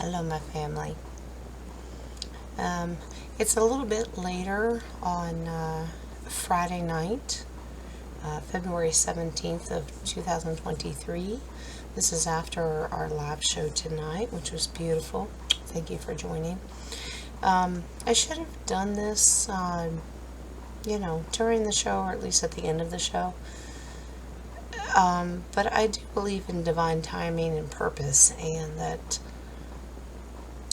Hello, my family. It's a little bit later on Friday night, February 17th of 2023. This is after our live show tonight, which was beautiful. Thank you for joining. I should have done this, during the show, or at least at the end of the show. But I do believe in divine timing and purpose, and that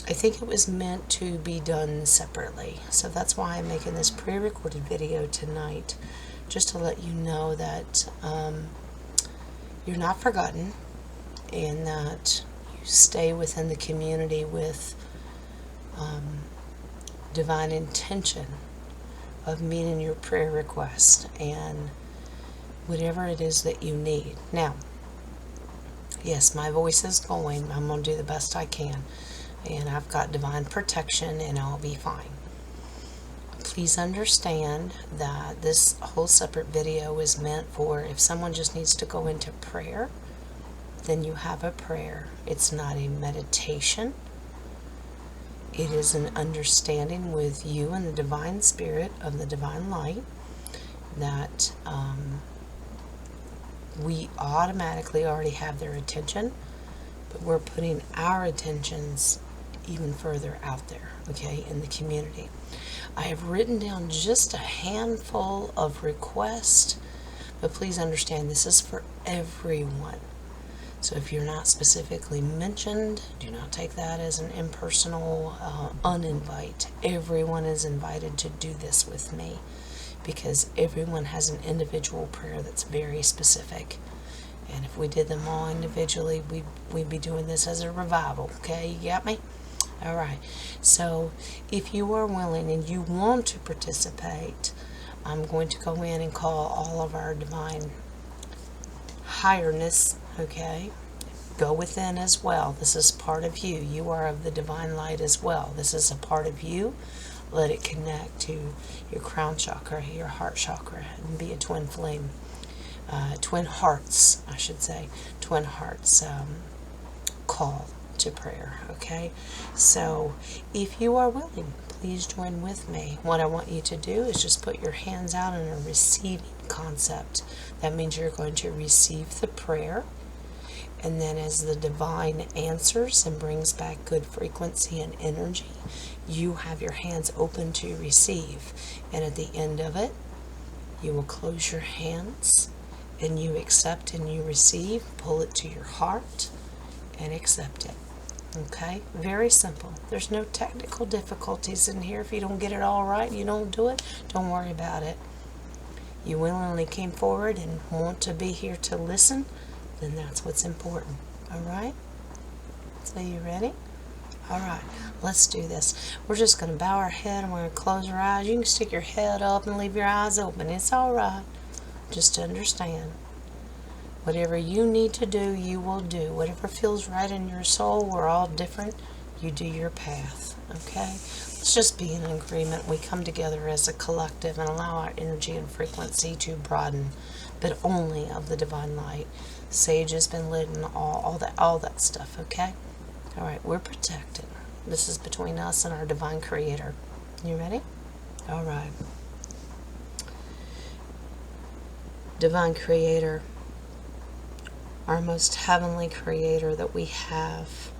I think it was meant to be done separately. So that's why I'm making this pre-recorded video tonight, just to let you know that you're not forgotten, and that you stay within the community with divine intention of meeting your prayer request and whatever it is that you need. Now, yes, my voice is going. I'm going to do the best I can. And I've got divine protection, and I'll be fine. Please understand that this whole separate video is meant for if someone just needs to go into prayer, then you have a prayer. It's not a meditation. It is an understanding with you and the divine spirit of the divine light that we automatically already have their attention, but we're putting our attentions even further out there, okay, in the community. I have written down just a handful of requests, but please understand this is for everyone. So if you're not specifically mentioned, do not take that as an impersonal uninvite. Everyone is invited to do this with me, because everyone has an individual prayer that's very specific. And if we did them all individually, we'd be doing this as a revival, okay? You got me? All right. So if you are willing and you want to participate, I'm going to go in and call all of our divine highness, okay? Go within as well. This is part of you. You are of the divine light as well. This is a part of you. Let it connect to your crown chakra, your heart chakra, and be a twin flame. Twin hearts, I should say. Twin hearts call to prayer, okay? So if you are willing, please join with me. What I want you to do is just put your hands out in a receiving concept. That means you're going to receive the prayer, and then as the divine answers and brings back good frequency and energy, you have your hands open to receive. And at the end of it, you will close your hands and you accept and you receive. Pull it to your heart and accept it. Okay? Very simple. There's no technical difficulties in here. If you don't get it all right, you don't do it, don't worry about it. You willingly came forward and want to be here to listen, then that's what's important. All right? So you ready? All right, let's do this. We're just going to bow our head and we're going to close our eyes. You can stick your head up and leave your eyes open. It's all right. Just understand. Whatever you need to do, you will do. Whatever feels right in your soul, we're all different. You do your path, okay? Let's just be in agreement. We come together as a collective and allow our energy and frequency to broaden, but only of the divine light. Sage has been lit and all that stuff, okay? All right, we're protected. This is between us and our divine creator. You ready? All right. Divine creator, our most heavenly creator that we have,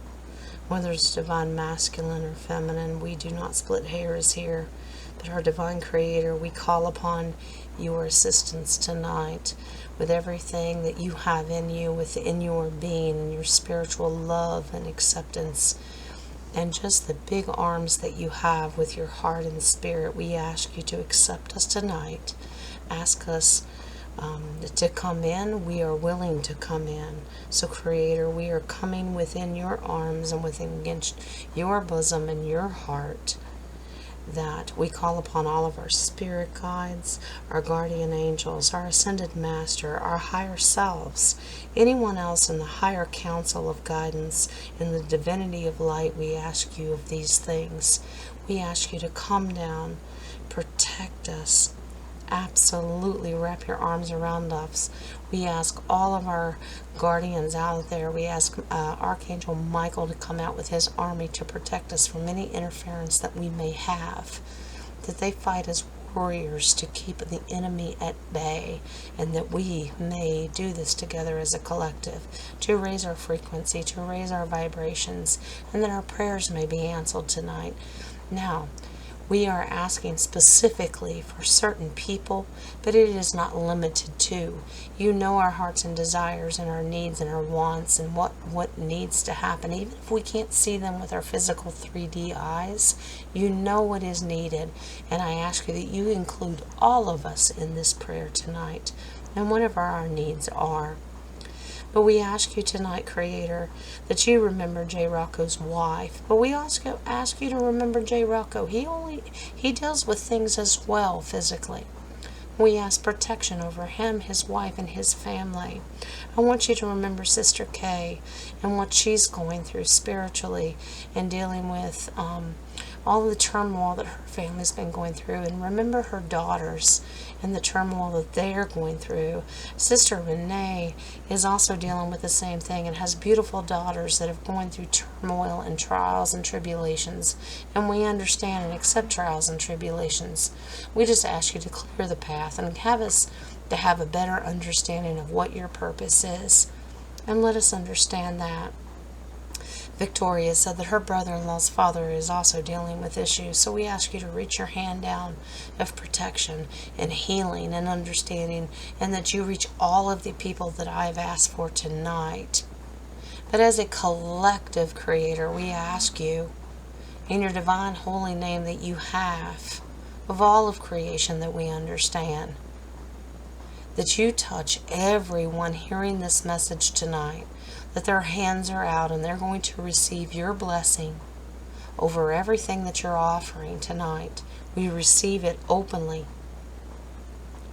whether it's divine masculine or feminine, we do not split hairs here, but our divine creator, we call upon your assistance tonight with everything that you have in you, within your being, and your spiritual love and acceptance, and just the big arms that you have with your heart and spirit. We ask you to accept us tonight. Ask us to come in. We are willing to come in. So Creator, we are coming within your arms and within against your bosom and your heart, that we call upon all of our spirit guides, our guardian angels, our ascended master, our higher selves, anyone else in the higher council of guidance, in the divinity of light. We ask you of these things. We ask you to come down, protect us, absolutely wrap your arms around us. We ask all of our guardians out there, we ask Archangel Michael to come out with his army to protect us from any interference that we may have, that they fight as warriors to keep the enemy at bay, and that we may do this together as a collective to raise our frequency, to raise our vibrations, and that our prayers may be answered tonight. Now, we are asking specifically for certain people, but it is not limited to. You know our hearts and desires and our needs and our wants and what needs to happen. Even if we can't see them with our physical 3D eyes, you know what is needed. And I ask you that you include all of us in this prayer tonight and whatever our needs are. But we ask you tonight, Creator, that you remember J. Rocco's wife. But we also ask you to remember J. Rocco. He deals with things as well physically. We ask protection over him, his wife, and his family. I want you to remember Sister Kay and what she's going through spiritually and dealing with all the turmoil that her family's been going through. And remember her daughters and the turmoil that they're going through. Sister Renee is also dealing with the same thing and has beautiful daughters that have gone through turmoil and trials and tribulations. And we understand and accept trials and tribulations. We just ask you to clear the path and have us to have a better understanding of what your purpose is. And let us understand that. Victoria said that her brother-in-law's father is also dealing with issues, so we ask you to reach your hand down of protection and healing and understanding, and that you reach all of the people that I've asked for tonight. But as a collective, Creator, we ask you, in your divine holy name that you have, of all of creation that we understand, that you touch everyone hearing this message tonight, that their hands are out and they're going to receive your blessing over everything that you're offering tonight. We receive it openly.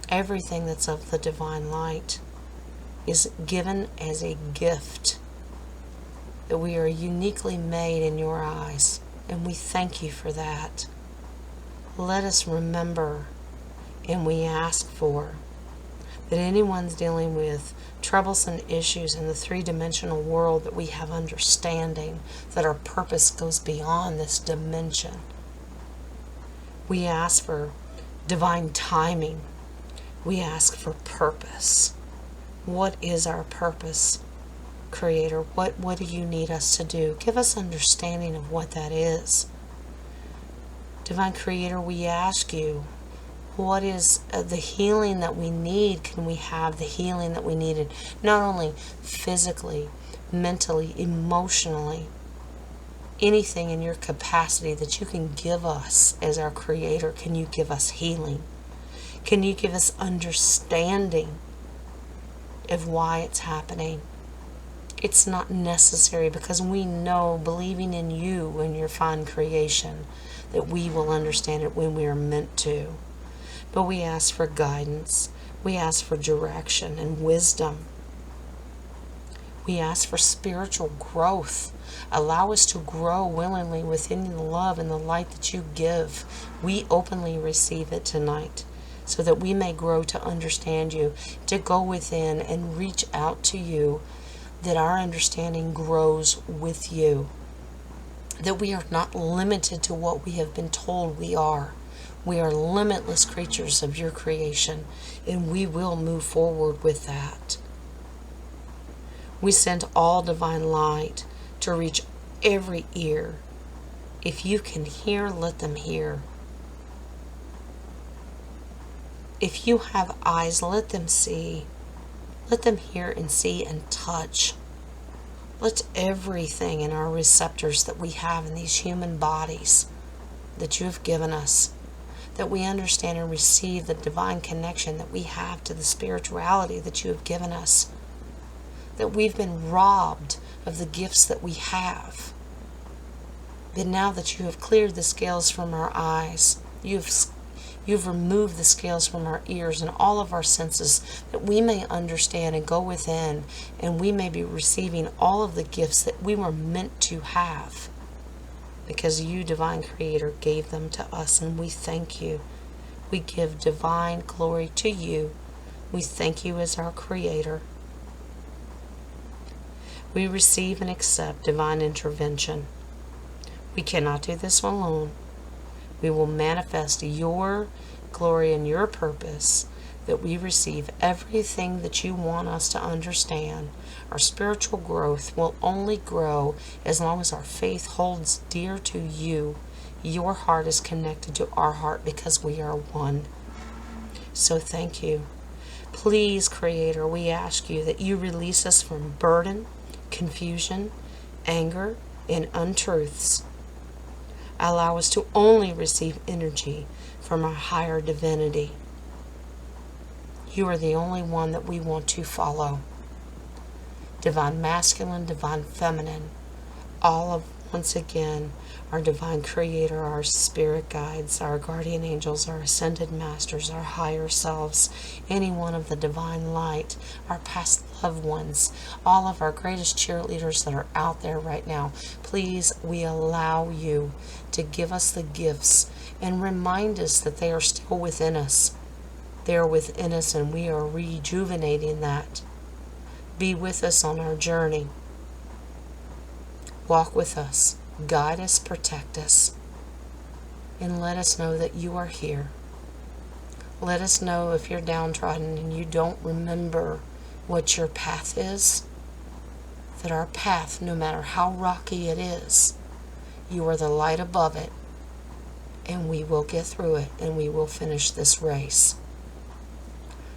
Everything that's of the divine light is given as a gift, that we are uniquely made in your eyes, and we thank you for that. Let us remember, and we ask for, that anyone's dealing with troublesome issues in the three-dimensional world, that we have understanding that our purpose goes beyond this dimension. We ask for divine timing. We ask for purpose. What is our purpose, Creator? What do you need us to do? Give us understanding of what that is. Divine Creator, we ask you, what is the healing that we need? Can we have the healing that we needed? Not only physically, mentally, emotionally, anything in your capacity that you can give us as our Creator. Can you give us healing? Can you give us understanding of why it's happening? It's not necessary, because we know, believing in you and your fine creation, that we will understand it when we are meant to. But we ask for guidance. We ask for direction and wisdom. We ask for spiritual growth. Allow us to grow willingly within the love and the light that you give. We openly receive it tonight, so that we may grow to understand you, to go within and reach out to you, that our understanding grows with you, that we are not limited to what we have been told we are. We are limitless creatures of your creation, and we will move forward with that. We send all divine light to reach every ear. If you can hear, let them hear. If you have eyes, let them see. Let them hear and see and touch. Let everything in our receptors that we have in these human bodies that you have given us, that we understand and receive the divine connection that we have to the spirituality that you have given us, that we've been robbed of the gifts that we have. But now that you have cleared the scales from our eyes, you've removed the scales from our ears and all of our senses, that we may understand and go within, and we may be receiving all of the gifts that we were meant to have, because you, divine Creator, gave them to us, and we thank you. We give divine glory to you. We thank you as our Creator. We receive and accept divine intervention. We cannot do this alone. We will manifest your glory and your purpose, that we receive everything that you want us to understand. Our spiritual growth will only grow as long as our faith holds dear to you. Your heart is connected to our heart because we are one. So thank you. Please, Creator, we ask you that you release us from burden, confusion, anger, and untruths. Allow us to only receive energy from our higher divinity. You are the only one that we want to follow. Divine masculine, divine feminine, all of, once again, our divine Creator, our spirit guides, our guardian angels, our ascended masters, our higher selves, any one of the divine light, our past loved ones, all of our greatest cheerleaders that are out there right now. Please, we allow you to give us the gifts and remind us that they are still within us. They are within us, and we are rejuvenating that. Be with us on our journey. Walk with us. Guide us, protect us, and let us know that you are here. Let us know if you're downtrodden and you don't remember what your path is, that our path, no matter how rocky it is, you are the light above it, and we will get through it, and we will finish this race.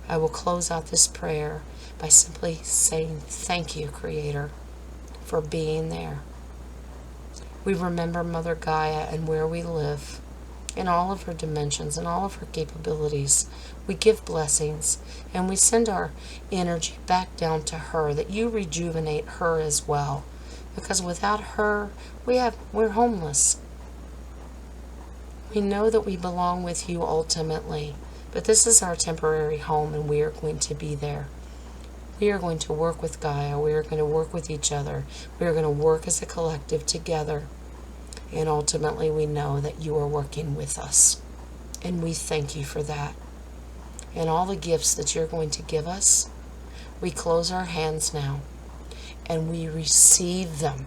I will close out this prayer by simply saying thank you, Creator, for being there. We remember Mother Gaia and where we live, in all of her dimensions and all of her capabilities. We give blessings, and we send our energy back down to her, that you rejuvenate her as well. Because without her, we're homeless. We know that we belong with you ultimately, but this is our temporary home, and we are going to be there. We are going to work with Gaia. We are going to work with each other. We are going to work as a collective together. And ultimately, we know that you are working with us. And we thank you for that. And all the gifts that you're going to give us, we close our hands now. And we receive them.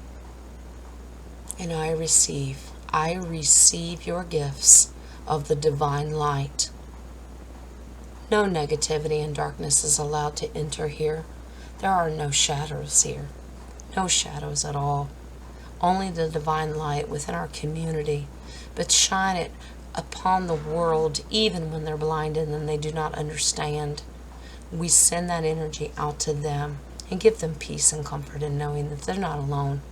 And I receive your gifts of the divine light. No negativity and darkness is allowed to enter here. There are no shadows here. No shadows at all. Only the divine light within our community. But shine it upon the world even when they're blinded and they do not understand. We send that energy out to them and give them peace and comfort in knowing that they're not alone.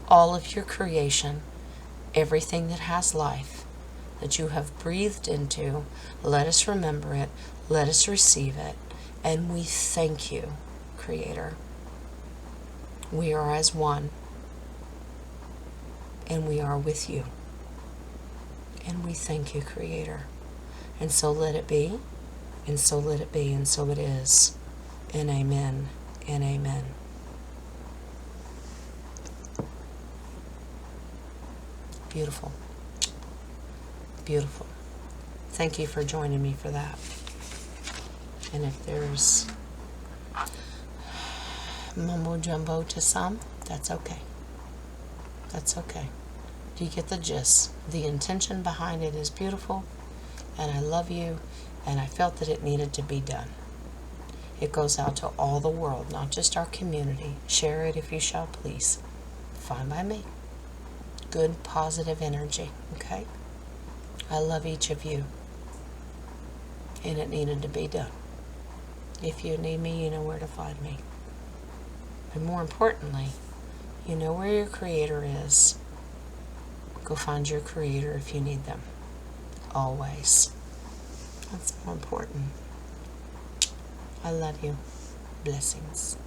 All of your creation, everything that has life, that you have breathed into, let us remember it, let us receive it, and we thank you, Creator. We are as one, and we are with you, and we thank you, Creator. And so let it be, and so let it be, and so it is, and amen, and amen. Beautiful. Beautiful. Thank you for joining me for that. And if there's mumbo jumbo to some, that's okay. That's okay. You get the gist. The intention behind it is beautiful, and I love you, and I felt that it needed to be done. It goes out to all the world, not just our community. Share it if you shall please. Fine by me. Good, positive energy, okay? I love each of you, and it needed to be done. If you need me, you know where to find me. And more importantly, you know where your Creator is. Go find your Creator if you need them. Always. That's more important. I love you. Blessings.